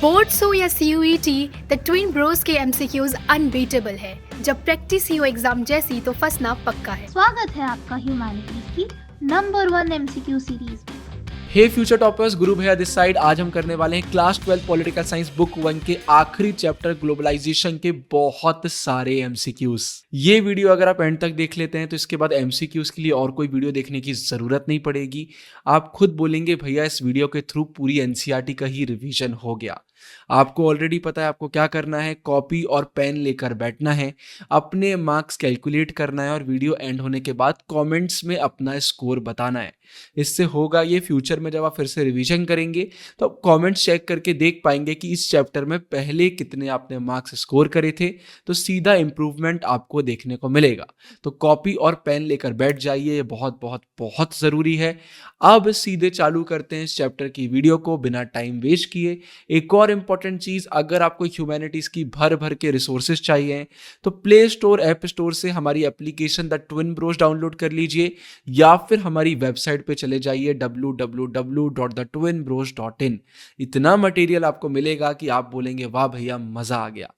Boards हो या CUET, the twin Bros के MCQs अनबीटेबल है। जब प्रैक्टिस ही हो एग्जाम जैसी तो फंसना पक्का है। स्वागत है आपका ह्यूमैनिटीज की नंबर 1 MCQ सीरीज में। हे फ्यूचर टॉपर्स, गुरु भैया दिस साइड। आज हम करने वाले हैं क्लास 12 पॉलिटिकल साइंस बुक 1 के आखिरी चैप्टर ग्लोबलाइजेशन के बहुत सारे एमसीक्यूज। ये वीडियो अगर आप एंड तक देख लेते हैं तो इसके बाद एमसीक्यूज के लिए और कोई वीडियो देखने की जरूरत नहीं पड़ेगी। आप खुद बोलेंगे भैया इस वीडियो के थ्रू पूरी एनसीईआरटी का ही रिवीजन हो गया। आपको ऑलरेडी पता है आपको क्या करना है, कॉपी और पेन लेकर बैठना है, अपने मार्क्स कैलकुलेट करना है और वीडियो एंड होने के बाद कमेंट्स में अपना स्कोर बताना है। इससे होगा ये, फ्यूचर में जब आप फिर से रिवीजन करेंगे तो आप कमेंट्स चेक करके देख पाएंगे कि इस चैप्टर में पहले कितने आपने मार्क्स स्कोर करे थे, तो सीधा इंप्रूवमेंट आपको देखने को मिलेगा। तो कॉपी और पेन लेकर बैठ जाइए, ये बहुत बहुत बहुत ज़रूरी है। अब सीधे चालू करते हैं इस चैप्टर की वीडियो को बिना टाइम वेस्ट किए। एक और इंपॉर्टेंट चीज़, अगर आपको ह्यूमैनिटीज़ की भर भर के रिसोर्सेज चाहिए तो प्ले स्टोर ऐप स्टोर से हमारी application the twin Bros download कर लीजिए या फिर हमारी वेबसाइट पे चले जाइए www.thetwinbros.in। इतना मटेरियल आपको मिलेगा कि आप बोलेंगे वाह भैया मजा आ गया।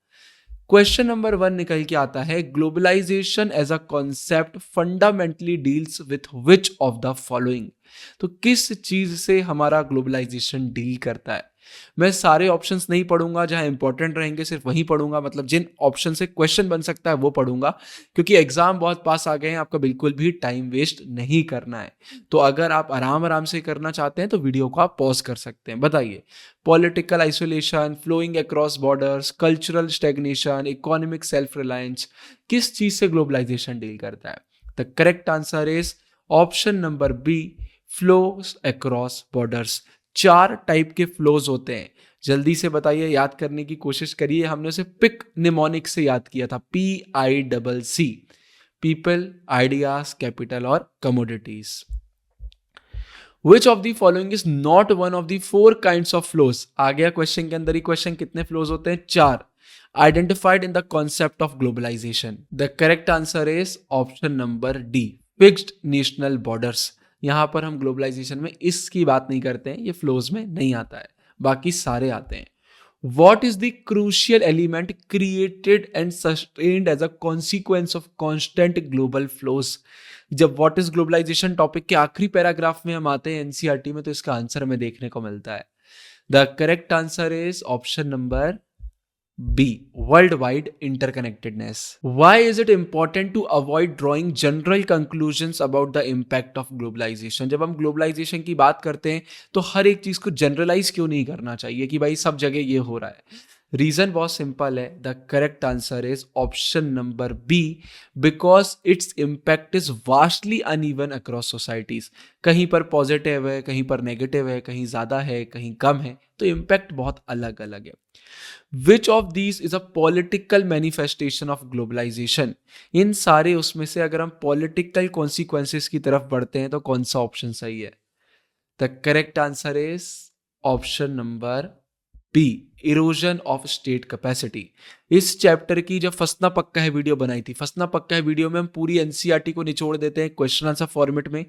क्वेश्चन नंबर 1 निकल के आता है, globalisation as a concept fundamentally deals with which of the following. तो किस चीज से हमारा ग्लोबलाइजेशन डील करता है। मैं सारे ऑप्शंस नहीं पढ़ूंगा, जहां इंपॉर्टेंट रहेंगे सिर्फ वही पढ़ूंगा, मतलब जिन ऑप्शन से क्वेश्चन बन सकता है वो पढ़ूंगा, क्योंकि एग्जाम बहुत पास आ गए हैं, आपका बिल्कुल भी टाइम वेस्ट नहीं करना है। तो अगर आप आराम आराम से करना चाहते हैं तो वीडियो को आप पॉज कर सकते हैं। बताइए, political isolation, flowing across borders, cultural stagnation, economic self reliance, किस चीज से ग्लोबलाइजेशन डील करता है। The correct answer is option number B, flows across borders. 4 type के फ्लोज होते हैं, जल्दी से बताइए, याद करने की कोशिश करिए। हमने उसे पिक निमोनिक से याद किया था, PICC, पीपल, आइडियाज, कैपिटल और commodities. Which of the following is not one of the 4 kinds of flows? आ गया क्वेश्चन के अंदर ही क्वेश्चन, कितने फ्लोज होते हैं? 4, identified in the concept of globalization. The correct answer is option number D, fixed national borders. यहां पर हम globalisation में इसकी बात नहीं करते हैं, ये फ्लोज में नहीं आता है, बाकी सारे आते हैं। What is the crucial element created and sustained as a consequence of constant global flows? जब व्हाट इज ग्लोबलाइजेशन टॉपिक के आखिरी पैराग्राफ में हम आते हैं एनसीईआरटी में, तो इसका आंसर हमें देखने को मिलता है। The correct answer is option number B, world wide interconnectedness. Why is it important to avoid drawing general conclusions about the impact of globalisation. जब हम ग्लोबलाइजेशन की बात करते हैं तो हर एक चीज को जनरलाइज क्यों नहीं करना चाहिए कि भाई सब जगह ये हो रहा है। रीजन बहुत सिंपल है, the correct answer is option number B, because its impact is vastly uneven across societies. कहीं पर पॉजिटिव है, कहीं पर नेगेटिव है, कहीं ज्यादा है, कहीं कम है, तो इम्पैक्ट बहुत अलग अलग है। Which of these is a political manifestation of globalisation. इन सारे उसमें से अगर हम पॉलिटिकल कॉन्सिक्वेंसेस की तरफ बढ़ते हैं तो कौन सा ऑप्शन सही है? The correct answer is option number B, erosion of state capacity. इस चैप्टर की जब फसना पक्का है वीडियो बनाई थी, फसना पक्का है वीडियो में हम पूरी एनसीईआरटी को निचोड़ देते हैं क्वेश्चन आंसर फॉर्मेट में,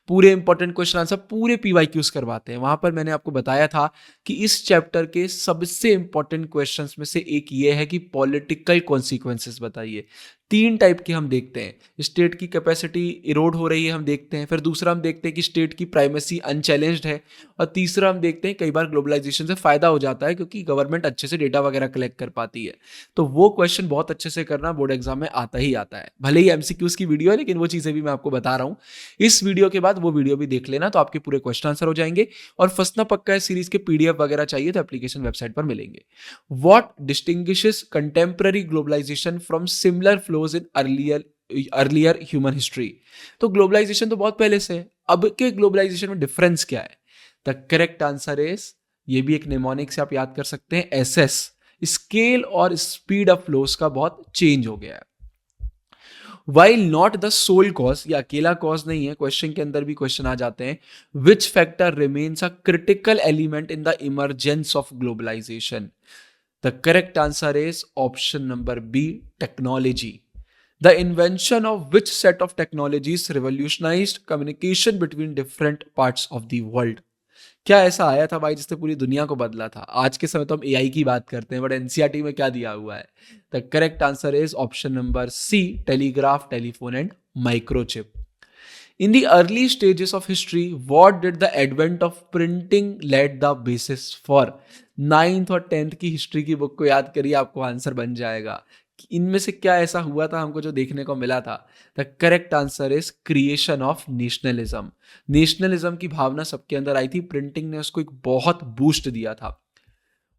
पूरे इंपॉर्टेंट क्वेश्चन आंसर पूरे PYQs करवाते हैं। वहां पर मैंने आपको बताया था कि इस चैप्टर के सबसे इंपॉर्टेंट क्वेश्चंस में से एक ये है कि पॉलिटिकल कॉन्सिक्वेंसेस बताइए। 3 टाइप के हम देखते हैं, स्टेट की कैपेसिटी इरोड हो रही है हम देखते हैं, फिर दूसरा हम देखते हैं कि स्टेट की प्राइमेसी अनचैलेंज्ड है, और तीसरा हम देखते हैं कई बार ग्लोबलाइजेशन से फायदा हो जाता है क्योंकि गवर्नमेंट अच्छे से डेटा वगैरह कलेक्ट कर पाती है। तो वो क्वेश्चन बहुत अच्छे से करना, बोर्ड एग्जाम में आता ही आता है। भले ही एमसीक्यूज की वीडियो है लेकिन वो चीजें भी मैं आपको बता रहा हूं। इस वीडियो के बाद वो वीडियो भी देख लेना तो आपके पूरे क्वेश्चन आंसर हो जाएंगे। और फसना पक्का है सीरीज के PDF वगैरह चाहिए तो एप्लीकेशन वेबसाइट पर मिलेंगे। What distinguishes contemporary globalisation from similar flows in earlier human history. तो ग्लोबलाइजेशन तो बहुत पहले से है, अब के ग्लोबलाइजेशन में डिफरेंस क्या है? द करेक्ट आंसर इज, ये भी एक निमोनिक से आप याद कर सकते हैं, SS, स्केल और स्पीड ऑफ फ्लोस का बहुत चेंज हो गया है। While not the sole cause, ये अकेला कॉज नहीं है, क्वेश्चन के अंदर भी क्वेश्चन आ जाते हैं। Which factor remains a critical element in the emergence of globalisation. The correct answer is option number B, technology. The invention of which set of technologies revolutionized communication between different parts of the world? क्या ऐसा आया था भाई जिसने पूरी दुनिया को बदला था? आज के समय तो हम एआई की बात करते हैं, बट एनसीईआरटी में क्या दिया हुआ है? The correct answer is option number C, telegraph, telephone and microchip. In the early stages of history, what did the advent of printing laid the basis for? 9th और 10th की history की book को याद करिए, आपको answer बन जाएगा कि इनमें से क्या ऐसा हुआ था हमको जो देखने को मिला था. The correct answer is creation of nationalism. Nationalism की भावना सबके अंदर आई थी, प्रिंटिंग ने उसको एक बहुत बूस्ट दिया था.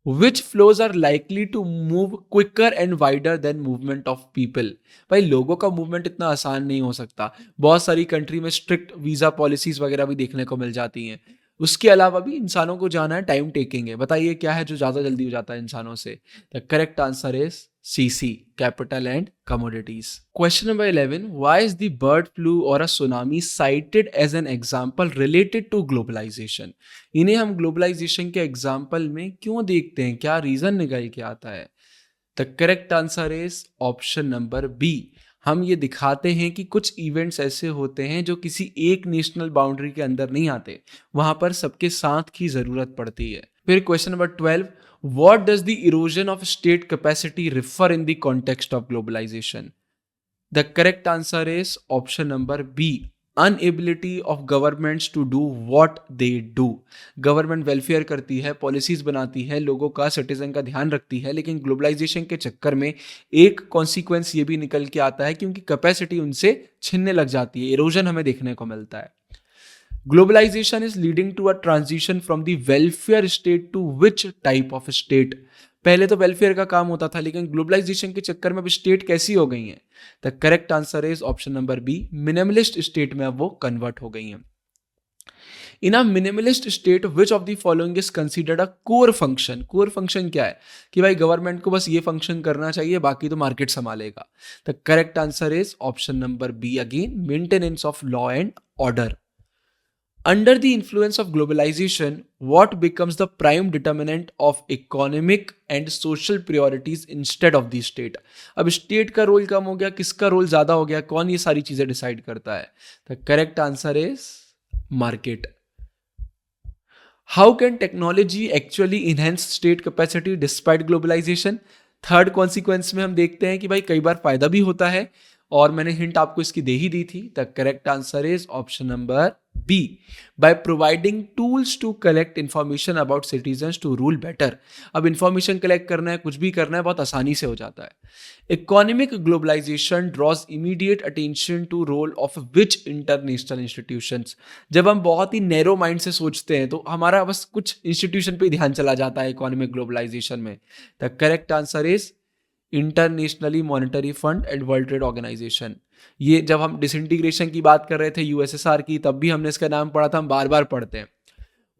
Which flows are likely to move quicker and wider than movement of people? भाई लोगों का मूवमेंट इतना आसान नहीं हो सकता. बहुत सारी कंट्री में स्ट्रिक्ट वीजा पॉलिसीज वगैरह भी देखने को मिल जाती हैं. उसके अलावा भी इंसानों को जाना है, टाइम टेकिंग है. बताइए क्या है जो ज़्यादा जल्दी हो जाता है इंसानों से? The correct answer is CC, capital and commodities. Question number 11, why is the bird flu और a tsunami cited as an example related to globalisation? इन्हें हम ग्लोबलाइजेशन के एग्जाम्पल में क्यों देखते हैं, क्या रीजन निकल के आता है? The correct answer is option number B. हम ये दिखाते हैं कि कुछ इवेंट्स ऐसे होते हैं जो किसी एक नेशनल बाउंड्री के अंदर नहीं आते, वहां पर सबके साथ की जरूरत पड़ती है. फिर question number 12, what does the erosion of state capacity refer in the context of globalization? The correct answer is option number B, inability of governments to do what they do. Government welfare करती है, policies बनाती है, लोगों का, citizen का ध्यान रखती है, लेकिन ग्लोबलाइजेशन के चक्कर में एक कॉन्सिक्वेंस ये भी निकल के आता है कि उनकी कैपेसिटी उनसे छिनने लग जाती है. इरोजन हमें देखने को मिलता है. Globalization is leading to a transition from the welfare state to which type of state? पहले तो वेलफेयर का काम होता था, लेकिन ग्लोबलाइजेशन के चक्कर में अब स्टेट कैसी हो गई हैं? The correct answer is option number B, minimalist state में अब वो कन्वर्ट हो गई हैं. In a minimalist state which of the following is considered a core function? Core function क्या है? कि भाई गवर्नमेंट को बस ये फंक्शन करना चाहिए, बाकी तो मार्केट संभालेगा. The correct answer is option number B again, maintenance of law and order. Under the influence of globalization, what becomes the prime determinant of economic and social priorities instead of the state? अब state का role कम हो गया, किसका role ज्यादा हो गया? कौन ये सारी चीजें डिसाइड करता है? The correct answer is market. How can technology actually enhance state capacity despite globalization? Third consequence में हम देखते हैं कि भाई कई बार फायदा भी होता है, और मैंने हिंट आपको इसकी दे ही दी थी. The correct answer is option number B, by providing tools to collect information about citizens to rule better. अब इंफॉर्मेशन कलेक्ट करना है, कुछ भी करना है, बहुत आसानी से हो जाता है. Economic globalisation draws immediate attention to role of which international institutions? जब हम बहुत ही नैरो माइंड से सोचते हैं तो हमारा बस कुछ इंस्टीट्यूशन पे ध्यान चला जाता है इकोनॉमिक ग्लोबलाइजेशन में. The correct answer is internationally monetary fund and world trade organisation. ये जब हम डिसइंटीग्रेशन की बात कर रहे थे यूएसएसआर की, तब भी हमने इसका नाम पढ़ा था, हम बार बार पढ़ते हैं.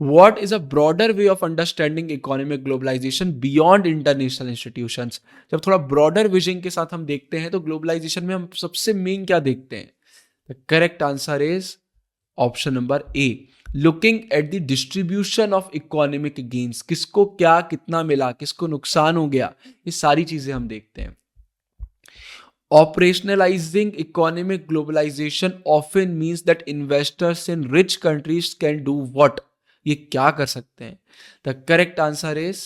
What is a broader way of understanding economic globalization beyond international institutions? जब थोड़ा ब्रॉडर विजन के साथ हम देखते हैं तो ग्लोबलाइजेशन में हम सबसे मेन क्या देखते हैं? The correct answer is option number A, looking at the distribution of economic gains. किसको क्या कितना मिला, किसको नुकसान हो गया, ये सारी चीजें हम देखते हैं. Operationalizing economic globalization often means that investors in rich countries can do what? ये क्या कर सकते हैं? The correct answer is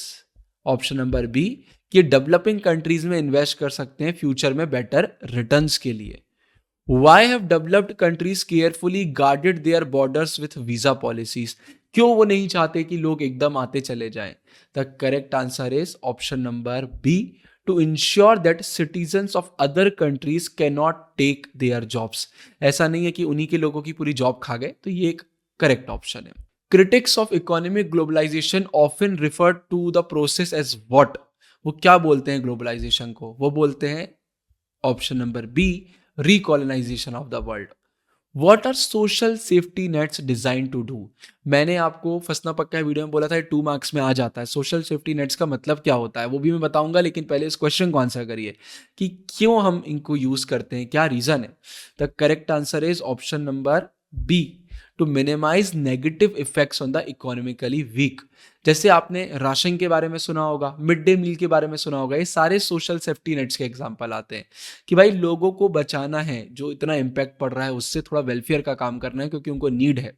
option number B, कि डेवलपिंग कंट्रीज में इन्वेस्ट कर सकते हैं फ्यूचर में बेटर रिटर्न्स के लिए. Why have developed countries carefully guarded their borders with visa policies? क्यों वो नहीं चाहते कि लोग एकदम आते चले जाएं? The correct answer is option number B, to ensure that citizens of other countries cannot take their jobs. ऐसा नहीं है कि उन्हीं के लोगों की पूरी जॉब खा गए, तो ये एक करेक्ट ऑप्शन है. Critics of economic globalization often refer to the process as what? वो क्या बोलते हैं ग्लोबलाइजेशन को? वो बोलते हैं option number B, recolonisation of the world. What are social safety nets designed to do? मैंने आपको फसना पक्का वीडियो में बोला था 2 मार्क्स में आ जाता है. सोशल सेफ्टी नेट्स का मतलब क्या होता है वो भी मैं बताऊंगा, लेकिन पहले इस क्वेश्चन को आंसर करिए कि क्यों हम इनको यूज करते हैं, क्या रीजन है. The correct answer is option number B, to minimise negative effects on the economically weak. जैसे आपने राशन के बारे में सुना होगा, मिड डे मील के बारे में सुना होगा, ये सारे सोशल सेफ्टी नेट्स के एग्जांपल आते हैं कि भाई लोगों को बचाना है, जो इतना इम्पैक्ट पड़ रहा है उससे थोड़ा वेलफेयर का काम करना है क्योंकि उनको नीड है.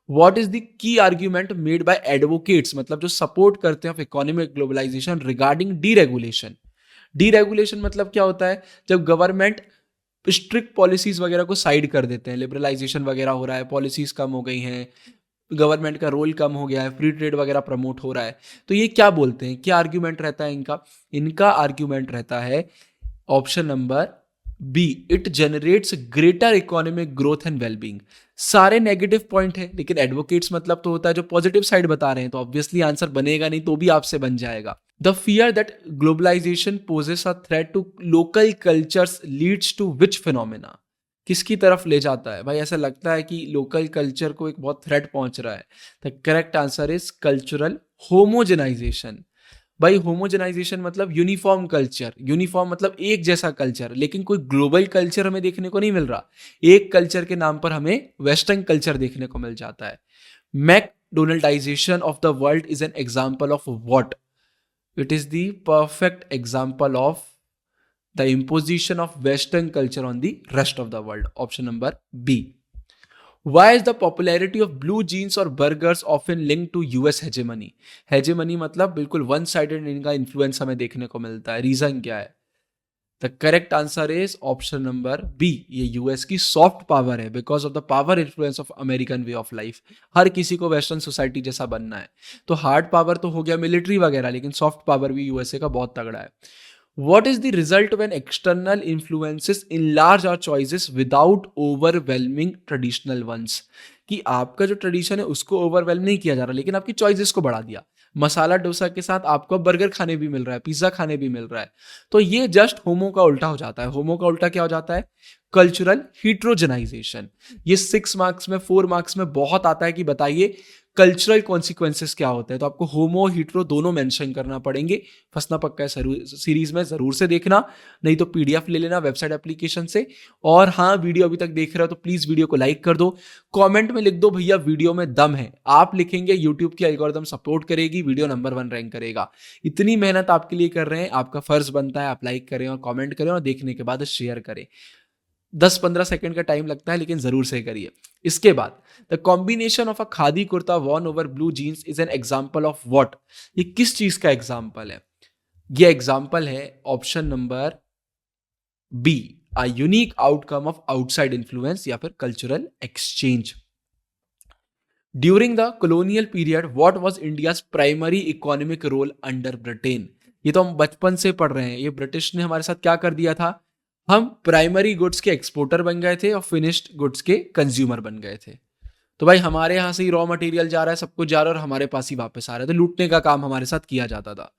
What is the key argument made by advocates, मतलब जो सपोर्ट करते हैं of economic globalisation regarding deregulation. Deregulation मतलब क्या होता है, जब गवर्नमेंट स्ट्रिक्ट पॉलिसीज वगैरह को साइड कर देते हैं, लिबरलाइजेशन वगैरह हो रहा है, पॉलिसीज कम हो गई हैं, गवर्नमेंट का रोल कम हो गया है, फ्री ट्रेड वगैरह प्रमोट हो रहा है, तो ये क्या बोलते हैं, क्या आर्ग्यूमेंट रहता है इनका? इनका आर्ग्यूमेंट रहता है option number B, it generates greater economic growth and wellbeing. सारे नेगेटिव पॉइंट है, लेकिन एडवोकेट्स मतलब तो होता है जो पॉजिटिव साइड बता रहे हैं, तो ऑब्वियसली आंसर बनेगा नहीं, तो भी आपसे बन जाएगा। The fear that globalisation poses a threat to local cultures leads to which phenomena, किसकी तरफ ले जाता है भाई? ऐसा लगता है कि लोकल कल्चर को एक बहुत थ्रेट पहुंच रहा है। The correct answer is cultural homogenisation. भाई होमोजेनाइजेशन मतलब यूनिफॉर्म कल्चर, यूनिफॉर्म मतलब एक जैसा कल्चर, लेकिन कोई ग्लोबल कल्चर हमें देखने को नहीं मिल रहा। एक कल्चर के नाम पर हमें वेस्टर्न कल्चर देखने को मिल जाता है। McDonaldisation of the world is an example of what? It is the perfect example of the imposition of Western culture on the rest of the world. Option number B. Why is the popularity of blue jeans or burgers often linked to US hegemony? Hegemony मतलब बिल्कुल one sided इनका influence हमें देखने को मिलता है। Reason क्या है? The correct answer is option number B, ये यूएस की सॉफ्ट पावर है, because of the power influence of American way of life. हर किसी को वेस्टर्न सोसाइटी जैसा बनना है, तो हार्ड पावर तो हो गया मिलिट्री वगैरह, लेकिन सॉफ्ट पावर भी यूएसए का बहुत तगड़ा है। What is the result when external influences enlarge our choices without overwhelming traditional ones? कि आपका जो ट्रेडिशन है उसको ओवरवेलम नहीं किया जा रहा, लेकिन आपकी चॉइसेस को बढ़ा दिया। मसाला डोसा के साथ आपको बर्गर खाने भी मिल रहा है, पिज्जा खाने भी मिल रहा है, तो ये जस्ट होमो का उल्टा हो जाता है। होमो का उल्टा क्या हो जाता है? कल्चरल हिट्रोजेनाइजेशन। ये 6 मार्क्स में 4 मार्क्स में बहुत आता है कि बताइए कल्चरल कॉन्सिक्वेंसेस क्या होते हैं, तो आपको होमो हिट्रो दोनों मेंशन करना पड़ेंगे। फंसना पक्का है सीरीज में जरूर से देखना, नहीं तो पीडीएफ ले लेना वेबसाइट एप्लीकेशन से। और हाँ, वीडियो अभी तक देख रहे हो तो प्लीज वीडियो को लाइक कर दो, कमेंट में लिख दो भैया वीडियो में दम है। आप लिखेंगे यूट्यूब की एल्गोरिथम सपोर्ट करेगी, वीडियो नंबर 1 रैंक करेगा। इतनी मेहनत आपके लिए कर रहे हैं, आपका फर्ज बनता है आप लाइक करें और कमेंट करें और देखने के बाद शेयर करें। 10-15 सेकंड का टाइम लगता है, लेकिन जरूर से करिए। इसके बाद the combination of a khadi kurta worn over blue jeans is an example of what? ये किस चीज का एग्जाम्पल है? ये एग्जाम्पल है option number B, a unique outcome of outside influence या फिर cultural exchange. During the colonial period what was India's primary economic role under Britain? ये तो हम बचपन से पढ़ रहे हैं, ये ब्रिटिश ने हमारे साथ क्या कर दिया था? हम प्राइमरी गुड्स के एक्सपोर्टर बन गए थे और फिनिश्ड गुड्स के कंज्यूमर बन गए थे। तो भाई हमारे यहाँ से ही रॉ मटेरियल जा रहा है, सब कुछ जा रहा है और हमारे पास ही वापस आ रहा है, तो लूटने का काम हमारे साथ किया जाता था।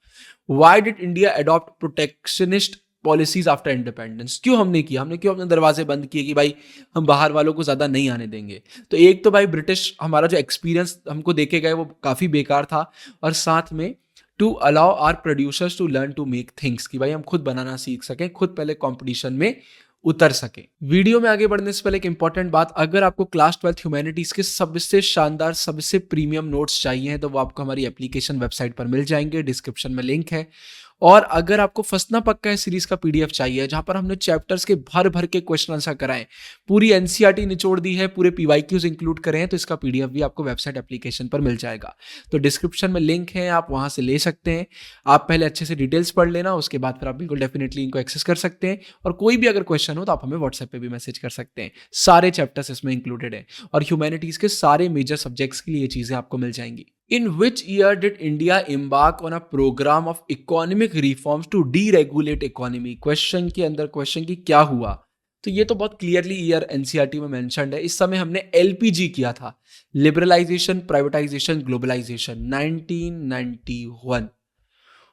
Why did India adopt protectionist policies after independence? क्यों हमने किया? हमने क्यों अपने दरवाजे बंद किए कि भाई हम बाहर वालों को ज्यादा नहीं आने देंगे? तो एक तो भाई ब्रिटिश हमारा जो एक्सपीरियंस हमको देके गए वो काफी बेकार था, और साथ में to allow our producers to learn to make things, कि भाई हम खुद बनाना सीख सकें, खुद पहले कंपटीशन में उतर सके। वीडियो में आगे बढ़ने से पहले एक इंपॉर्टेंट बात, अगर आपको क्लास 12 ह्यूमैनिटीज के सबसे शानदार सबसे प्रीमियम नोट्स चाहिए हैं तो वो आपको हमारी एप्लीकेशन वेबसाइट पर मिल जाएंगे, डिस्क्रिप्शन में लिंक है। और अगर आपको फंसना पक्का है सीरीज का पीडीएफ चाहिए जहां पर हमने चैप्टर्स के भर भर के क्वेश्चन आंसर कराए, पूरी एनसीईआरटी निचोड़ दी है, पूरे पीवाईक्यूज इंक्लूड करे हैं, तो इसका पीडीएफ भी आपको वेबसाइट एप्लीकेशन पर मिल जाएगा। तो डिस्क्रिप्शन में लिंक है, आप वहां से ले सकते हैं। आप पहले अच्छे से डिटेल्स पढ़ लेना, उसके बाद फिर आप बिल्कुल डेफिनेटली इनको एक्सेस कर सकते हैं। और कोई भी अगर क्वेश्चन हो तो आप हमें व्हाट्सएप पे भी मैसेज कर सकते हैं, सारे चैप्टर्स इसमें इंक्लूडेड है और ह्यूमैनिटीज के सारे मेजर सब्जेक्ट्स के लिए ये चीजें आपको मिल जाएंगी। In which year did India embark on a program of economic reforms to deregulate economy? Question के अंदर क्वेश्चन की क्या हुआ, तो ये तो बहुत क्लियरली ईयर एनसीईआरटी में मेंशन्ड है। इस समय हमने एलपीजी किया था, liberalisation, privatisation, globalisation, 1991।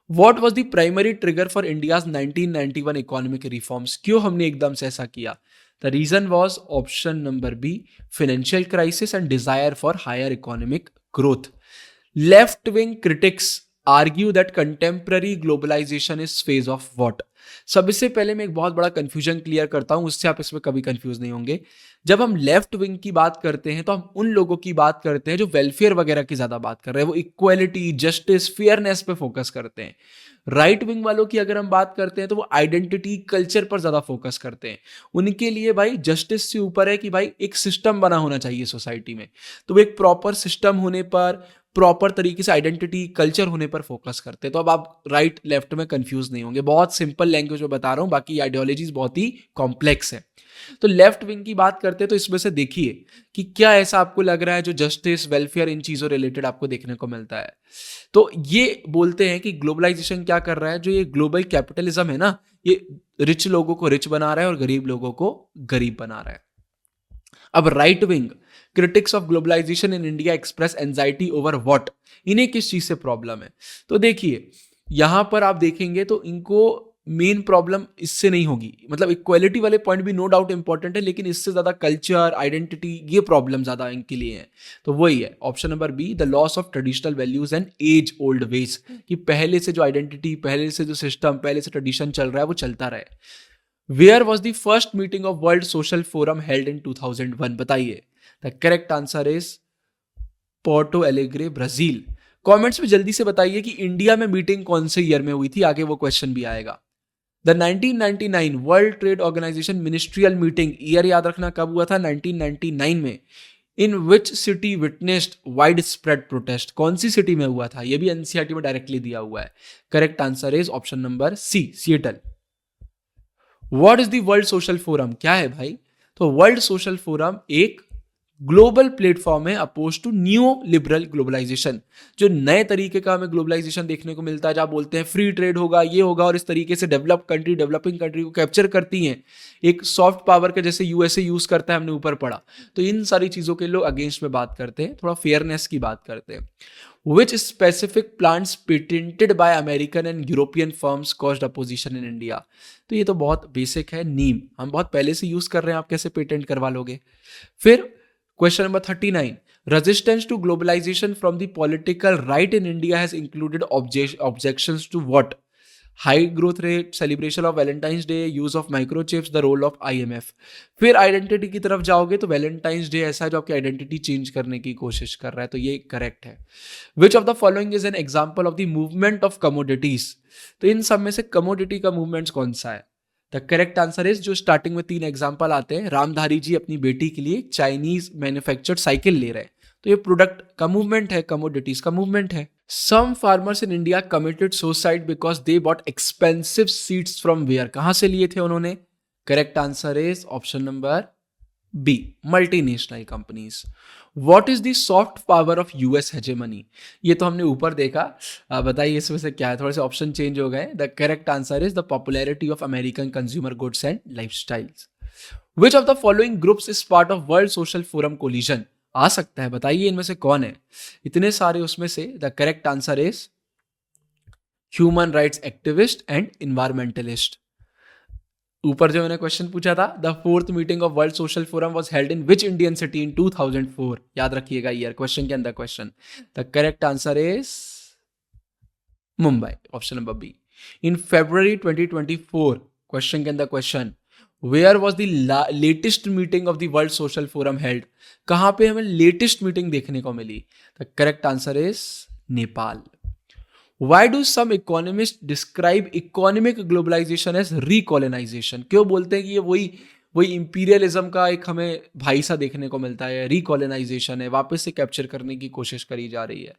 What was the primary trigger for India's 1991 economic reforms? क्यों हमने एकदम से ऐसा किया? The reason was option number B, financial crisis and desire for higher economic growth. Left wing critics argue that contemporary globalisation is phase of what. सबसे पहले मैं एक बहुत बड़ा कंफ्यूजन क्लियर करता हूं, उससे आप इसमें कभी कंफ्यूज नहीं होंगे। जब हम लेफ्ट विंग की बात करते हैं तो हम उन लोगों की बात करते हैं जो वेलफेयर वगैरह की ज्यादा बात कर रहे हैं, वो इक्वालिटी, जस्टिस, फेयरनेस पे फोकस करते हैं। राइट विंग वालों की अगर हम बात करते हैं तो वो आइडेंटिटी, कल्चर पर ज्यादा फोकस करते हैं। उनके लिए भाई जस्टिस से ऊपर है कि भाई एक सिस्टम बना होना चाहिए सोसाइटी में, तो वो एक प्रॉपर सिस्टम होने पर, प्रॉपर तरीके से आइडेंटिटी, कल्चर होने पर फोकस करते हैं। तो अब आप राइट लेफ्ट में कंफ्यूज नहीं होंगे, बहुत सिंपल लैंग्वेज में बता रहा हूं, बाकी आइडियोलॉजीज बहुत ही कॉम्प्लेक्स है। तो लेफ्ट विंग की बात करते हैं तो इसमें से देखिए कि क्या ऐसा आपको लग रहा है जो जस्टिस, वेलफेयर, इन चीजों रिलेटेड आपको देखने को मिलता है। तो ये बोलते हैं कि ग्लोबलाइजेशन क्या कर रहा है, जो ये ग्लोबल कैपिटलिज्म है ना, ये रिच लोगों को रिच बना रहा है और गरीब लोगों को गरीब बना रहा है। अब right wing critics of globalisation in India express anxiety over what, इन्हें किस चीज से प्रॉब्लम है। तो देखिए यहां पर आप देखेंगे तो इनको मेन प्रॉब्लम इससे नहीं होगी, मतलब इक्वालिटी वाले पॉइंट भी नो डाउट इंपॉर्टेंट है, लेकिन इससे ज्यादा कल्चर, आइडेंटिटी, ये प्रॉब्लम ज्यादा इनके लिए है। तो वही है option number B, the loss of traditional values and age old ways, कि पहले से जो आइडेंटिटी, पहले से जो सिस्टम, पहले से ट्रेडिशन चल रहा है वो चलता रहे। Where was the first meeting of world social forum held in 2001, बताइए। The correct answer is Porto Alegre, Brazil. Comments में जल्दी से बताइए कि इंडिया में मीटिंग कौन से ईयर में हुई थी, आगे वो क्वेश्चन भी आएगा। The 1999 World trade Organisation ministerial meeting, year याद रखना कब हुआ था, 1999 में। In which city witnessed widespread protest, कौन सी सिटी में हुआ था, यह भी एनसीईआरटी में डायरेक्टली दिया हुआ है। Correct answer is option number C, Seattle. What is the world social forum, क्या है भाई। तो वर्ल्ड सोशल फोरम एक ग्लोबल प्लेटफॉर्म है oppose to new liberal globalisation, जो नए तरीके का हमें ग्लोबलाइजेशन देखने को मिलता है, जहां बोलते हैं फ्री ट्रेड होगा, ये होगा, और इस तरीके से डेवलप कंट्री, डेवलपिंग कंट्री को कैप्चर करती हैं, एक सॉफ्ट पावर के जैसे यूएसए यूज करता है, हमने ऊपर पढ़ा। तो इन सारी चीजों के लोग अगेंस्ट में बात करते हैं, थोड़ा फेयरनेस की बात करते हैं। Which specific plants patented by American and European firms caused opposition in India? तो ये तो बहुत बेसिक है, नीम हम बहुत पहले से यूज कर रहे हैं, आप कैसे पेटेंट करवा लोगे। फिर question number 39, resistance to globalisation from the political right in India has included objections to what, high growth rate, celebration of Valentine's day, use of microchips, the role of IMF. फिर identity की तरफ जाओगे तो Valentine's day ऐसा है जो आपकी identity change करने की कोशिश कर रहा है, तो ये करेक्ट है। Which of the following is an example of the movement of commodities, तो इन सब में से कमोडिटी का मूवमेंट कौन सा है। द करेक्ट आंसर इज, जो स्टार्टिंग में 3 एग्जाम्पल आते हैं, रामधारी जी अपनी बेटी के लिए चाइनीज मैन्युफैक्चर्ड साइकिल ले रहे हैं, तो ये प्रोडक्ट का मूवमेंट है, कमोडिटीज का मूवमेंट है। Some farmers in India committed suicide because they bought expensive seeds from where, कहां से लिए थे उन्होंने। Correct answer is option number B, multinational companies. What is the soft power of US hegemony, ये तो हमने ऊपर देखा, बताइए इसमें से क्या है, थोड़े से ऑप्शन चेंज हो गए। The correct answer is the popularity of American consumer goods and lifestyles. Which of the following groups is part of world social Forum coalition, आ सकता है, बताइए इनमें से कौन है, इतने सारे उसमें से। The correct answer is human rights activist and environmentalist. ऊपर जो मैंने क्वेश्चन पूछा था, the 4th meeting of world social forum was held in which Indian city in 2004, याद रखिएगा ईयर क्वेश्चन के अंदर question. The correct answer is Mumbai, option number B. In February 2024, question के अंदर question, where was the latest meeting of the world social forum held, कहां पे हमें latest meeting देखने को मिली। The correct answer is Nepal. Why do some economists describe economic globalization as recolonization? क्यों बोलते हैं कि ये वही इंपीरियलिज्म का एक हमें भाई सा देखने को मिलता है, रिकॉलोनाइजेशन है, वापस से कैप्चर करने की कोशिश करी जा रही है।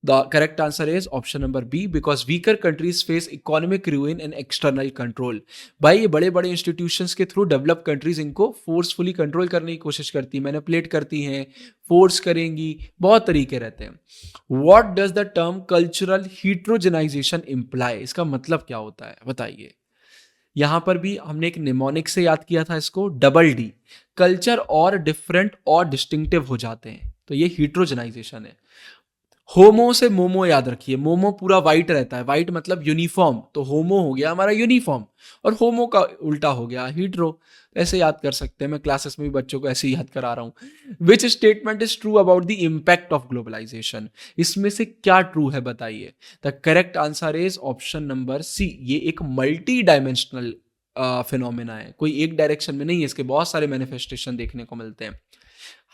The correct answer is option number B, because weaker countries face economic ruin and external control. भाई ये बड़े बड़े इंस्टीट्यूशंस के थ्रू डेवलप कंट्रीज इनको फोर्सफुली कंट्रोल करने की कोशिश करती है, मैनिपुलेट करती हैं, फोर्स करेंगी, बहुत तरीके रहते हैं। What does the term cultural heterogenisation imply, इसका मतलब क्या होता है, बताइए। यहां पर भी हमने एक निमोनिक से याद किया था इसको, डबल डी, कल्चर और डिफरेंट और डिस्टिंक्टिव हो जाते हैं, तो ये हीट्रोजेनाइजेशन है। होमो से मोमो याद रखिए, मोमो पूरा वाइट रहता है, वाइट मतलब यूनिफॉर्म, तो होमो हो गया हमारा यूनिफॉर्म, और होमो का उल्टा हो गया हीट्रो। ऐसे याद कर सकते हैं, मैं क्लासेस में भी बच्चों को ऐसे ही याद करा रहा हूँ। Which statement is true about the impact of globalization, इसमें से क्या ट्रू है बताइए। The correct answer is option number C, ये एक मल्टी डायमेंशनल फिनोमेना है, कोई एक डायरेक्शन में नहीं है, इसके बहुत सारे मैनिफेस्टेशन देखने को मिलते हैं।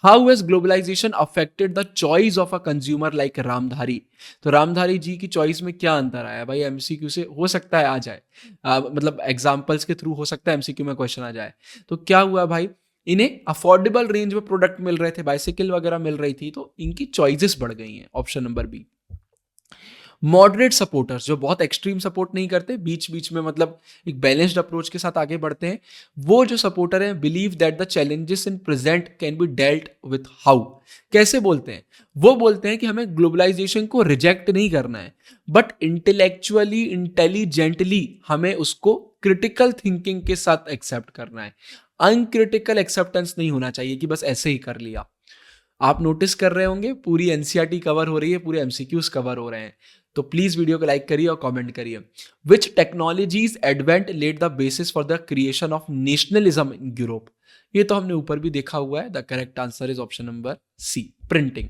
How has globalization affected the choice of a consumer like Ramdhari, तो रामधारी जी की चॉइस में क्या अंतर आया भाई, एमसीक्यू से हो सकता है आ जाए, मतलब एग्जाम्पल्स के थ्रू हो सकता है एमसीक्यू में क्वेश्चन आ जाए। तो क्या हुआ भाई, इन्हें अफोर्डेबल रेंज में प्रोडक्ट मिल रहे थे, बाइसिकल वगैरह मिल रही थी, तो इनकी चॉइसेस बढ़ गई हैं, option number B. Moderate supporters, जो बहुत एक्सट्रीम सपोर्ट नहीं करते, बीच बीच में मतलब एक बैलेंस्ड अप्रोच के साथ आगे बढ़ते हैं, वो जो सपोर्टर हैं, believe that the challenges in present can be dealt with how. कैसे बोलते हैं, वो बोलते हैं कि हमें ग्लोबलाइजेशन को रिजेक्ट नहीं करना है, बट इंटेलेक्चुअली इंटेलिजेंटली हमें उसको क्रिटिकल थिंकिंग के साथ एक्सेप्ट करना है। अनक्रिटिकल एक्सेप्टेंस नहीं होना चाहिए कि बस ऐसे ही कर लिया। आप नोटिस कर रहे होंगे पूरी एनसीईआरटी कवर हो रही है, पूरे एमसीक्यूज कवर हो रहे हैं, तो प्लीज वीडियो को लाइक करिए और कमेंट करिए। Which technologies advent led the basis for the creation of nationalism in Europe, ये तो हमने ऊपर भी देखा हुआ है। The correct answer is option number C, printing.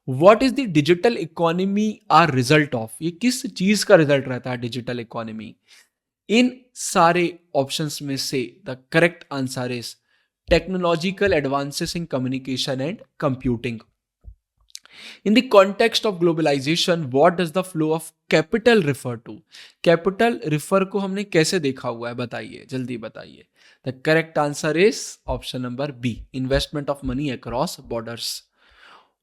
What is the digital economy are result of, ये किस चीज का रिजल्ट रहता है डिजिटल इकोनॉमी। इन सारे ऑप्शंस में से the correct answer is technological advances in communication and computing. In the context of globalization, what does the flow of capital refer to? Capital refer को हमने कैसे देखा हुआ है बताइए, जल्दी बताइए। The correct answer is option number B, investment of money across borders.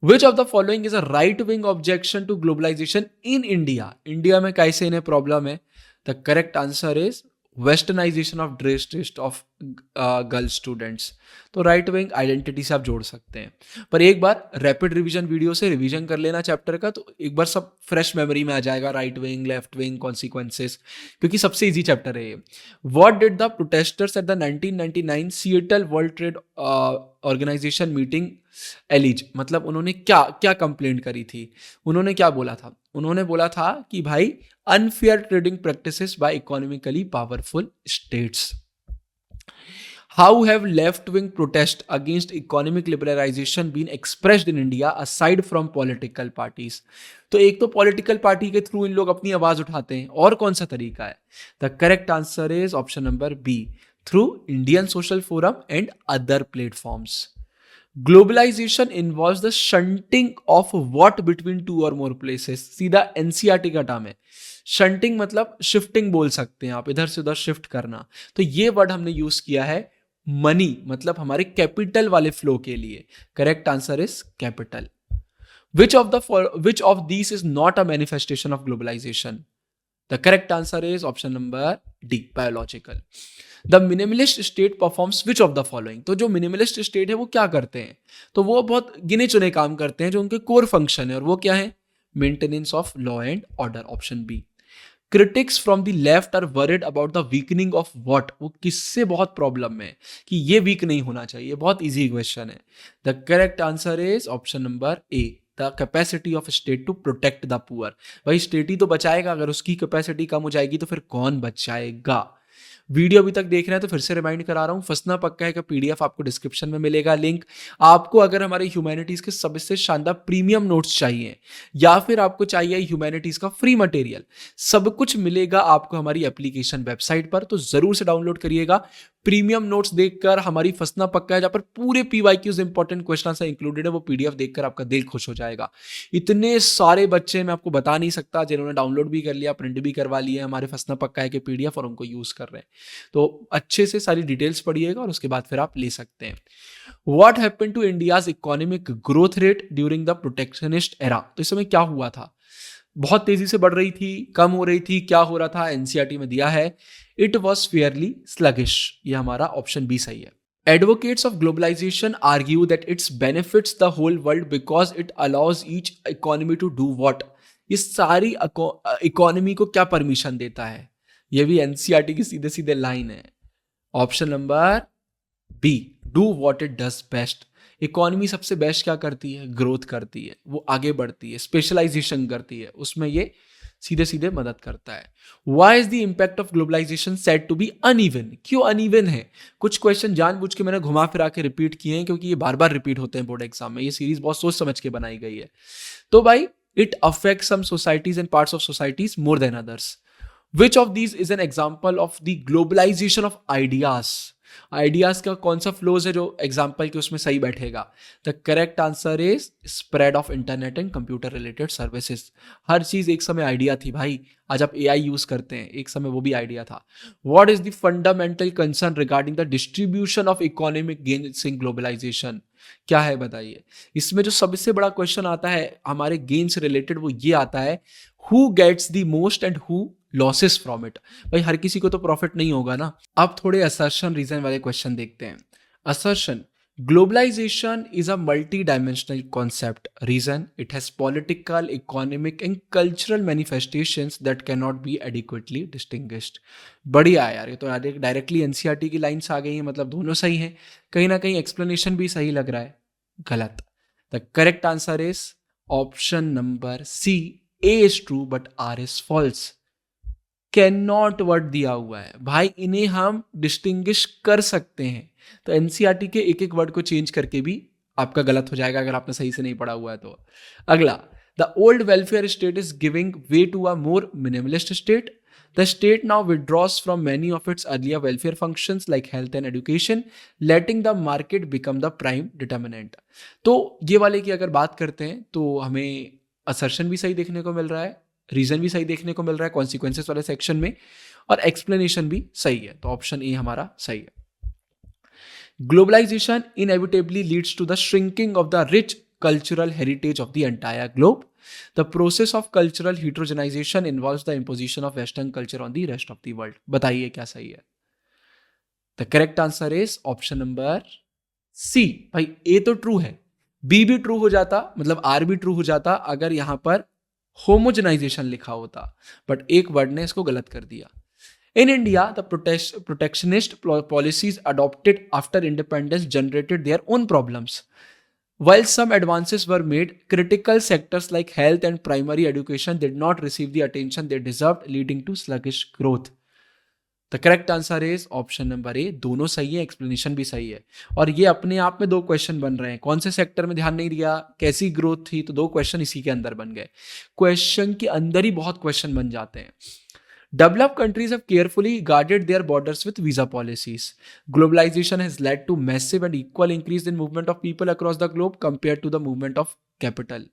Which of the following is a right-wing objection to globalization in India? India में कैसे इन्हें प्रॉब्लम है? The correct answer is westernization of dress taste of girl students. तो right wing identity से आप जोड़ सकते हैं, पर एक बार रैपिड रिवीजन वीडियो से रिवीजन कर लेना चैप्टर का, तो एक बार सब फ्रेश मेमोरी में आ जाएगा, right wing, left wing, consequences, क्योंकि सबसे इजी चैप्टर है ये। What did the protesters at the 1999 Seattle World trade Organisation meeting allege, मतलब उन्होंने क्या क्या कंप्लेंट करी थी, उन्होंने क्या बोला था, उन्होंने बोला था कि भाई unfair trading practices by economically powerful states. How have left wing protest against economic liberalization been expressed in India aside from political parties, तो एक तो पॉलिटिकल पार्टी के थ्रू इन लोग अपनी आवाज उठाते हैं, और कौन सा तरीका है। The correct answer is option number B, through Indian social forum and other platforms. Globalization involves the shunting of what between two और मोर प्लेसेस, सीधा एनसीईआरटी का टर्म है। शंटिंग मतलब शिफ्टिंग बोल सकते हैं आप, इधर से उधर शिफ्ट करना, तो ये वर्ड हमने यूज किया है मनी, मतलब हमारे कैपिटल वाले फ्लो के लिए। Correct answer is capital. Which of this is not a manifestation of globalisation. The correct answer is option number D, biological. The minimalist state performs which of the following, तो जो minimalist state है वो क्या करते हैं, तो वो बहुत गिने चुने काम करते हैं जो उनके कोर फंक्शन है, और वो क्या है, maintenance of law and order, option B. Critics from the left are worried about the weakening of what, वो किससे बहुत प्रॉब्लम है कि ये वीक नहीं होना चाहिए, बहुत इजी क्वेश्चन है। The correct answer is option number A, the capacity of state to protect the poor. भाई स्टेट ही तो बचाएगा, अगर उसकी कैपेसिटी कम हो जाएगी तो फिर कौन बचाएगा। वीडियो अभी तक देख रहे हैं तो फिर से रिमाइंड करा रहा हूं, फंसना पक्का है का पीडीएफ आपको डिस्क्रिप्शन में मिलेगा लिंक। आपको अगर हमारे ह्यूमैनिटीज के सबसे शानदार प्रीमियम नोट्स चाहिए, या फिर आपको चाहिए ह्यूमैनिटीज का फ्री मटेरियल, सब कुछ मिलेगा आपको हमारी एप्लीकेशन वेबसाइट पर, तो जरूर से डाउनलोड करिएगा। प्रीमियम नोट्स देखकर हमारी फंसना पक्का है, जहां पर पूरे पीवाईक्यूज इंपॉर्टेंट क्वेश्चन से इंक्लूडेड है, वो पीडीएफ देखकर आपका दिल खुश हो जाएगा। इतने सारे बच्चे मैं आपको बता नहीं सकता जिन्होंने डाउनलोड भी कर लिया, प्रिंट भी करवा लिया हमारे फंसना पक्का है के पीडीएफ, और उनको यूज कर रहे हैं। तो अच्छे से सारी डिटेल्स पढ़िएगा और उसके बाद फिर आप ले सकते हैं। What happened to India's economic growth rate during the protectionist era, तो इस समय क्या हुआ था, बहुत तेजी से बढ़ रही थी, कम हो रही थी, क्या हो रहा था, एनसीईआरटी में दिया है। इट वॉज फेयरली स्लगिश, ये हमारा ऑप्शन बी सही है। Advocates of globalization argue that it benefits the whole world because it allows each economy to do what? ये सारी इकोनॉमी को क्या परमिशन देता है, ये भी एनसीईआरटी की सीधे सीधे लाइन है। Option number B, do what it does best. Economy सबसे बेस्ट क्या करती है? ग्रोथ करती है, वो आगे बढ़ती है, स्पेशलाइजेशन करती है, उसमें ये सीधे सीधे मदद करता है। Why is the impact of globalization said to be uneven? क्यों अनइवन है? कुछ क्वेश्चन जानबूझ के मैंने घुमा फिरा के रिपीट किए हैं क्योंकि ये बार बार रिपीट होते हैं बोर्ड एग्जाम में। ये सीरीज बहुत सोच समझ के बनाई गई है। तो भाई, it affects some societies and parts of societies more than others. Which of these is an example of the globalization of ideas? Ideas का कौन सा फ्लोज है जो एग्जाम्पल के उसमें सही बैठेगा? The correct answer is spread of internet and computer related services. हर चीज एक समय आइडिया थी भाई, आज आप एआई यूज करते हैं, एक समय वो भी आइडिया था। What is the fundamental concern regarding the distribution of economic gains in globalization? क्या है बताइए? इसमें जो सबसे बड़ा क्वेश्चन आता है हमारे गेन से रिलेटेड वो ये आता है, who gets the most and who loses from it? भाई हर किसी को तो प्रॉफिट नहीं होगा ना। अब थोड़े असर्शन रीजन वाले क्वेश्चन देखते हैं। Assertion, globalization is a multi dimensional concept. Reason, it has political, economic and cultural manifestations that can not be adequately distinguished. बढ़िया है यार, ये तो डायरेक्टली एनसीईआरटी की लाइन्स आ गई हैं, मतलब दोनों सही हैं। कहीं ना कहीं एक्सप्लेनेशन भी सही लग रहा है। गलत। The correct answer is option number C, A is true but R is false. Can not word दिया हुआ है भाई, इन्हें हम डिस्टिंग्विश कर सकते हैं। तो एनसीईआरटी के एक एक वर्ड को चेंज करके भी आपका गलत हो जाएगा अगर आपने सही से नहीं पढ़ा हुआ है तो। अगला, the old welfare state is giving way to a more minimalist state. The state now withdraws from many of its earlier welfare functions like health and education, letting the market become the prime determinant. तो ये वाले की अगर बात करते हैं तो हमें असर्शन भी सही देखने को मिल रहा है, रीजन भी सही देखने को मिल रहा है कॉन्सिक्वेंसेस वाले सेक्शन में, और एक्सप्लेनेशन भी सही है। तो ऑप्शन ए हमारा सही है। Globalization inevitably leads to the shrinking of the rich cultural heritage of the entire globe. The process of cultural heterogenization involves the imposition of western culture on the rest of the world। बताइए क्या सही है? The correct answer is option number C. भाई A तो true है, B भी true हो जाता, मतलब आर भी ट्रू हो जाता अगर यहां पर होमोजेनाइजेशन लिखा होता, बट एक वर्ड ने इसको गलत कर दिया। In India the protectionist policies adopted after independence generated their own problems. While some advances were made, critical sectors like health and primary education did not receive the attention they deserved, leading to sluggish growth. The correct answer is option number A। दोनों सही है, explanation भी सही है, और ये अपने आप में दो क्वेश्चन बन रहे हैं। कौन से सेक्टर में ध्यान नहीं दिया, कैसी ग्रोथ थी, तो दो क्वेश्चन इसी के अंदर बन गए। क्वेश्चन के अंदर ही बहुत क्वेश्चन बन जाते हैं। Developed countries have carefully guarded their borders with visa policies. Globalization has led to massive and equal increase in movement of people across the globe compared to the movement of capital.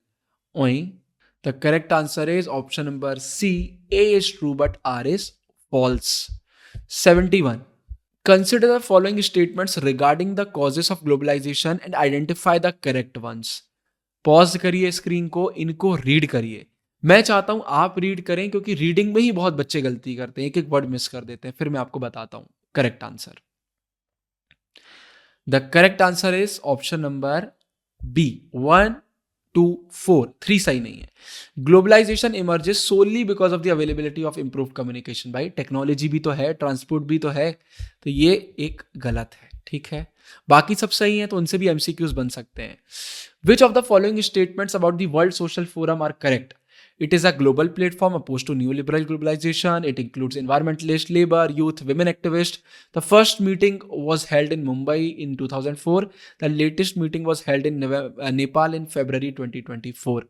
Oi, the correct answer is option number C. A is true but R is false. 71. Consider the following statements regarding the causes of globalization and identify the correct ones. Pause करिए screen को, इनको read करिए। मैं चाहता हूं आप read करें क्योंकि रीडिंग में ही बहुत बच्चे गलती करते हैं, एक एक वर्ड मिस कर देते हैं। फिर मैं आपको बताता हूं correct answer. The correct answer is option number B, 1, 2, 4, 3 सही नहीं है। Globalization emerges solely because of the availability of improve communication. भाई टेक्नोलॉजी भी तो है, ट्रांसपोर्ट भी तो है, तो ये एक गलत है। ठीक है, बाकी सब सही है तो उनसे भी एमसीक्यूज बन सकते हैं। Which of the following statements about the world social forum are correct? It is a global platform opposed to neoliberal globalization. It includes environmentalist, labor, youth, women activists. The first meeting was held in Mumbai in 2004. The latest meeting was held in Nepal in February 2024.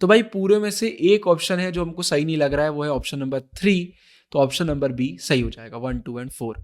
तो भाई पूरे में से एक option है जो हमको सही नहीं लग रहा है, वो है ऑप्शन नंबर 3। तो ऑप्शन नंबर बी सही हो जाएगा, 1, 2 and 4।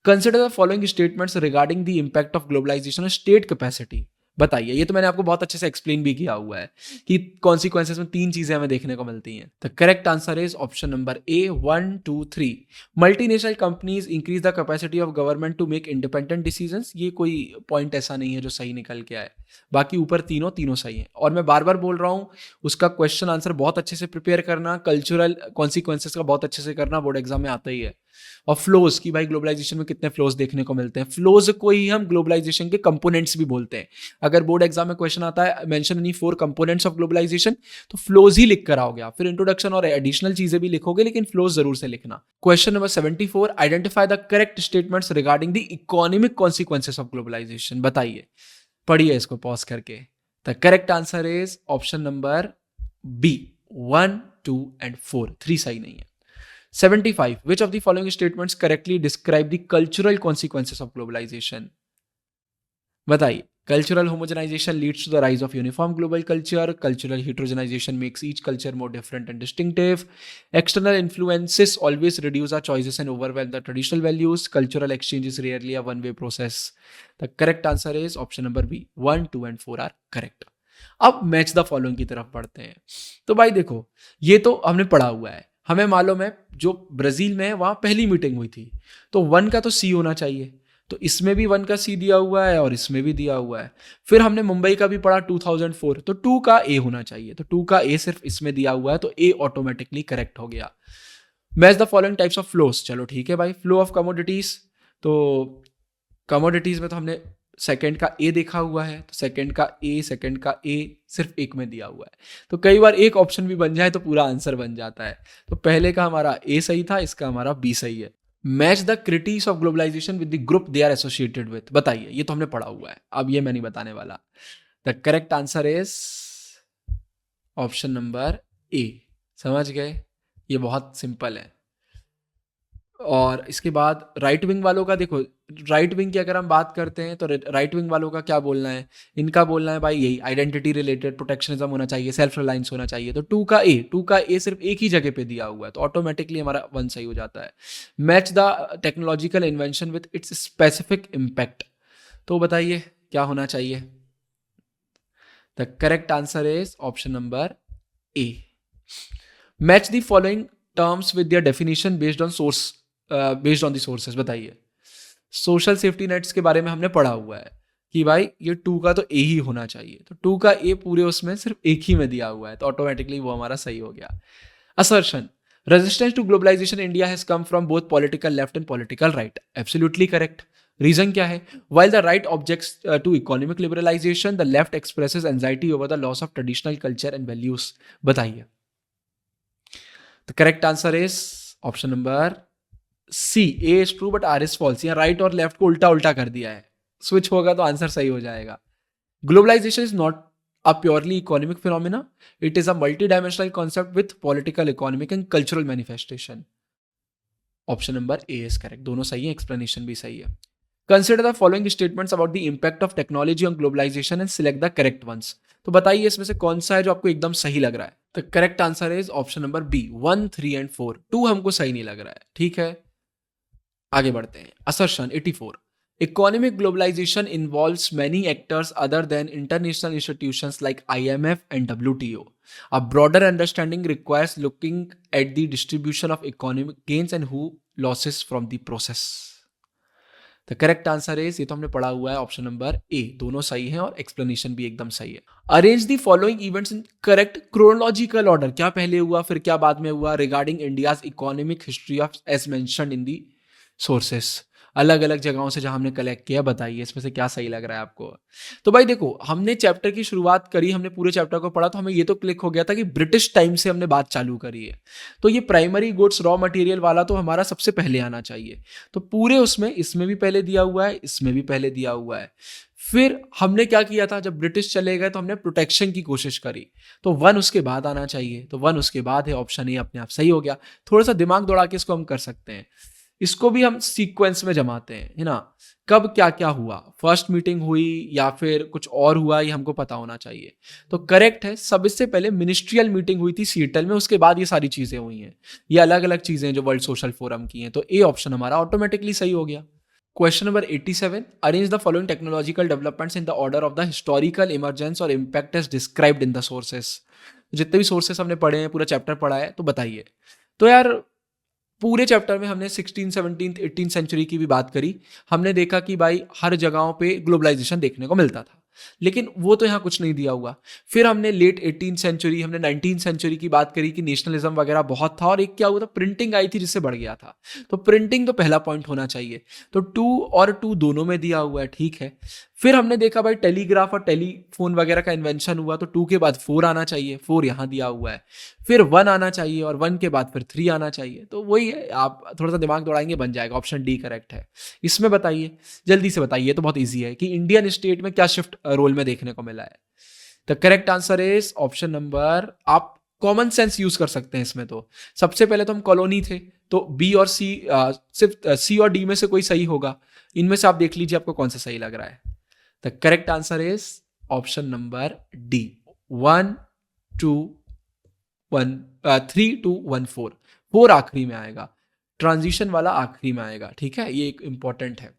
Consider the following statements regarding the impact of globalization on state capacity। बताइए, ये तो मैंने आपको बहुत अच्छे से एक्सप्लेन भी किया हुआ है कि कॉन्सिक्वेंसेस में 3 चीजें हमें देखने को मिलती हैं। The correct answer is option number A, 1, 2, 3। Multinational companies increase the capacity of government to make independent decisions. ये कोई पॉइंट ऐसा नहीं है जो सही निकल के आए, बाकी ऊपर तीनों सही हैं। और मैं बार बार बोल रहा हूँ उसका क्वेश्चन आंसर बहुत अच्छे से प्रिपेयर करना, कल्चरल कॉन्सिक्वेंसेस का बहुत अच्छे से करना, बोर्ड एग्जाम में आता ही है। और फ्लोज की भाई ग्लोबलाइजेशन में कितने फ्लोज देखने को मिलते हैं, फ्लोज को ही हम ग्लोबलाइजेशन के कंपोनेंट्स भी बोलते हैं। अगर बोर्ड एग्जाम में क्वेश्चन आता है mention any 4 components of globalization, तो फ्लोज ही लिख कर आओगे आप, फिर इंट्रोडक्शन और एडिशनल चीजें भी लिखोगे, लेकिन फ्लोज जरूर से लिखना। Question number 74, identify the correct statements regarding the economic consequences of globalization. बताइए पढ़िए इसको पॉज करके। The correct answer is option number B, 1, 2 and 4, 3 सही नहीं है। 75, which of the following statements correctly describe the cultural consequences of globalization? बताइए। Cultural homogenization leads to the rise of uniform global culture. Cultural heterogenization makes each culture more different and distinctive. External influences always reduce our choices and overwhelm the traditional values. Cultural exchange is rarely a one-way process. The correct answer is option number B. 1, 2 and 4 are correct. अब match the following की तरफ बढ़ते हैं। तो भाई देखो, ये तो हमने पढ़ा हुआ है, हमें मालूम है जो ब्राजील में है वहां पहली मीटिंग हुई थी, तो 1 का तो सी होना चाहिए, तो इसमें भी 1 का सी दिया हुआ है और इसमें भी दिया हुआ है। फिर हमने मुंबई का भी पढ़ा 2004, तो 2 का ए होना चाहिए, तो 2 का ए सिर्फ इसमें दिया हुआ है, तो ए ऑटोमेटिकली करेक्ट हो गया। Match the following types of flows, चलो ठीक है भाई। फ्लो ऑफ कमोडिटीज, तो कमोडिटीज में तो हमने सेकंड का ए देखा हुआ है, तो सेकंड का ए सिर्फ एक में दिया हुआ है, तो कई बार एक ऑप्शन भी बन जाए तो पूरा आंसर बन जाता है। तो पहले का हमारा ए सही था, इसका हमारा बी सही है। Match the critics of globalization with the group they are associated with, बताइए, ये तो हमने पढ़ा हुआ है, अब ये मैं नहीं बताने वाला। The correct answer is option number ए। समझ गए, ये बहुत सिंपल है। और इसके बाद राइट विंग वालों का देखो, राइट विंग की अगर हम बात करते हैं तो राइट विंग वालों का क्या बोलना है, इनका बोलना है भाई यही आइडेंटिटी रिलेटेड प्रोटेक्शनिज्म होना चाहिए, सेल्फ रिलायंस होना चाहिए। तो 2 का ए सिर्फ एक ही जगह पे दिया हुआ है, तो ऑटोमेटिकली हमारा 1 सही हो जाता है। Match the technological invention with its specific impact, तो बताइए क्या होना चाहिए। The correct answer is option number A. Match the following terms with their definition based on the sources, बताइए। सोशल सेफ्टी नेट्स के बारे में हमने पढ़ा हुआ है कि भाई ये 2 का तो ए ही होना चाहिए, तो 2 का ए पूरे उसमें सिर्फ एक ही में दिया हुआ है, तो ऑटोमेटिकली वो हमारा सही हो गया। Assertion, resistance to globalization India has come from both political left and political right, absolutely correct. Reason क्या है, while the right objects to economic liberalization, the left expresses anxiety over the loss of traditional culture and values, बताइए। The correct answer is option number C, A is true but R is false। यहाँ right और left को उल्टा उल्टा कर दिया है, switch होगा तो आंसर सही हो जाएगा। Globalization is not a purely economic phenomena, it is a multi-dimensional concept with political, economic and cultural manifestation। Option number A is correct, दोनों सही है, एक्सप्लेनेशन भी सही है। Consider the following statements about the impact of technology on globalization and select the correct ones, तो बताइए इसमें से कौन सा है जो आपको एकदम सही लग रहा है। The correct answer is option number B, 1, 3 and 4। 2 हमको सही नहीं लग रहा है, ठीक है, आगे बढ़ते हैं। Assertion 84, economic globalization involves many actors other than international institutions like IMF and WTO। A broader understanding requires looking at the distribution of economic gains and who losses from the process। The correct answer is, ये तो हमने पढ़ा हुआ है, option number ए, दोनों सही हैं और एक्सप्लेनेशन भी एकदम सही है। Arrange the following events in correct chronological order, क्या पहले हुआ फिर क्या बाद में हुआ, regarding India's economic history of as mentioned in the sources, अलग अलग जगहों से जहां हमने कलेक्ट किया, बताइए इसमें से क्या सही लग रहा है आपको। तो भाई देखो, हमने चैप्टर की शुरुआत करी, हमने पूरे चैप्टर को पढ़ा, तो हमें ये तो क्लिक हो गया था कि ब्रिटिश टाइम से हमने बात चालू करी है, तो ये प्राइमरी गुड्स रॉ मटेरियल वाला तो हमारा सबसे पहले आना चाहिए, तो पूरे उसमें इसमें भी पहले दिया हुआ है, इसमें भी पहले दिया हुआ है। फिर हमने क्या किया था, जब ब्रिटिश चले गए तो हमने प्रोटेक्शन की कोशिश करी, तो 1 उसके बाद आना चाहिए, तो 1 उसके बाद है, ऑप्शन ए अपने आप सही हो गया। थोड़ा सा दिमाग दौड़ा के इसको हम कर सकते हैं, इसको भी हम सीक्वेंस में जमाते हैं, है ना, कब क्या क्या हुआ, फर्स्ट मीटिंग हुई या फिर कुछ और हुआ, ये हमको पता होना चाहिए। तो करेक्ट है, सबसे पहले मिनिस्ट्रियल मीटिंग हुई थी सीएटल में, उसके बाद ये सारी चीजें हुई हैं, ये अलग अलग चीजें जो वर्ल्ड सोशल फोरम की हैं, तो ए ऑप्शन हमारा ऑटोमेटिकली सही हो गया। Question number 87, arrange the following technological developments in the order of the historical emergence और impact as described in the sources. जितने भी सोर्सेस हमने पढ़े हैं, पूरा चैप्टर पढ़ा है, तो बताइए। तो यार पूरे चैप्टर में हमने 16, 17, 18 सेंचुरी की भी बात करी, हमने देखा कि भाई हर जगहों पे ग्लोबलाइजेशन देखने को मिलता था, लेकिन वो तो यहाँ कुछ नहीं दिया हुआ। फिर हमने लेट 18 सेंचुरी, हमने 19 सेंचुरी की बात करी कि नेशनलिज्म वगैरह बहुत था, और एक क्या हुआ था, प्रिंटिंग आई थी जिससे बढ़ गया था, तो प्रिंटिंग तो पहला पॉइंट होना चाहिए, तो 2 और 2 दोनों में दिया हुआ है, ठीक है। फिर हमने देखा भाई टेलीग्राफ और टेलीफोन वगैरह का इन्वेंशन हुआ, तो 2 के बाद 4 आना चाहिए, 4 यहाँ दिया हुआ है। फिर 1 आना चाहिए और 1 के बाद फिर 3 आना चाहिए। तो वही है, आप थोड़ा सा दिमाग दौड़ाएंगे बन जाएगा। ऑप्शन डी करेक्ट है। इसमें बताइए, जल्दी से बताइए, तो बहुत ईजी है कि इंडियन स्टेट में क्या शिफ्ट रोल में देखने को मिला है। The correct answer is option number, आप कॉमन सेंस यूज कर सकते हैं इसमें। तो सबसे पहले तो हम कॉलोनी थे, तो बी और सी, सिर्फ सी और डी में से कोई सही होगा। इनमें से आप देख लीजिए आपको कौन सा सही लग रहा है। The correct answer is option number D, 1 2 1 3 2 1 4। 4 आखिरी में आएगा, ट्रांजिशन वाला आखिरी में आएगा। ठीक है, ये एक इंपॉर्टेंट है,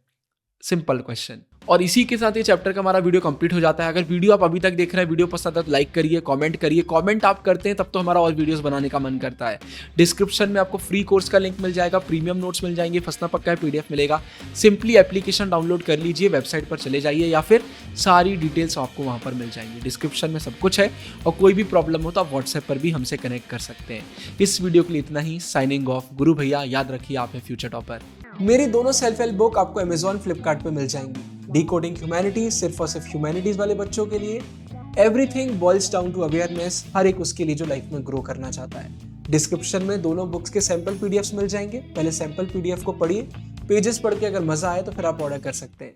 सिंपल क्वेश्चन। और इसी के साथ ये चैप्टर का हमारा वीडियो कंप्लीट हो जाता है। अगर वीडियो आप अभी तक देख रहे हैं, वीडियो पसंद है तो लाइक करिए, कमेंट करिए। कमेंट आप करते हैं तब तो हमारा और वीडियोस बनाने का मन करता है। डिस्क्रिप्शन में आपको फ्री कोर्स का लिंक मिल जाएगा, प्रीमियम नोट्स मिल जाएंगे, फंसना पक्का है पीडीएफ मिलेगा। सिंपली एप्लीकेशन डाउनलोड कर लीजिए, वेबसाइट पर चले जाइए या फिर सारी डिटेल्स आपको वहाँ पर मिल जाएंगी। डिस्क्रिप्शन में सब कुछ है और कोई भी प्रॉब्लम हो तो आप व्हाट्सएप पर भी हमसे कनेक्ट कर सकते हैं। इस वीडियो के लिए इतना ही। साइनिंग ऑफ, गुरु भैया। याद रखिए आप हैं फ्यूचर टॉपर। मेरी दोनों सेल्फ हेल्प बुक आपको अमेजॉन, फ्लिपकार्ट पे मिल जाएंगी। डिकोडिंग ह्यूमैनिटीज सिर्फ और सिर्फ ह्यूमैनिटीज वाले बच्चों के लिए। Everything boils down to awareness, हर एक उसके लिए जो लाइफ में ग्रो करना चाहता है। डिस्क्रिप्शन में दोनों बुक्स के सैंपल पीडीएफ्स मिल जाएंगे। पहले सैंपल पीडीएफ को पढ़िए, पेजेस पढ़ के अगर मजा आए तो फिर आप ऑर्डर कर सकते हैं।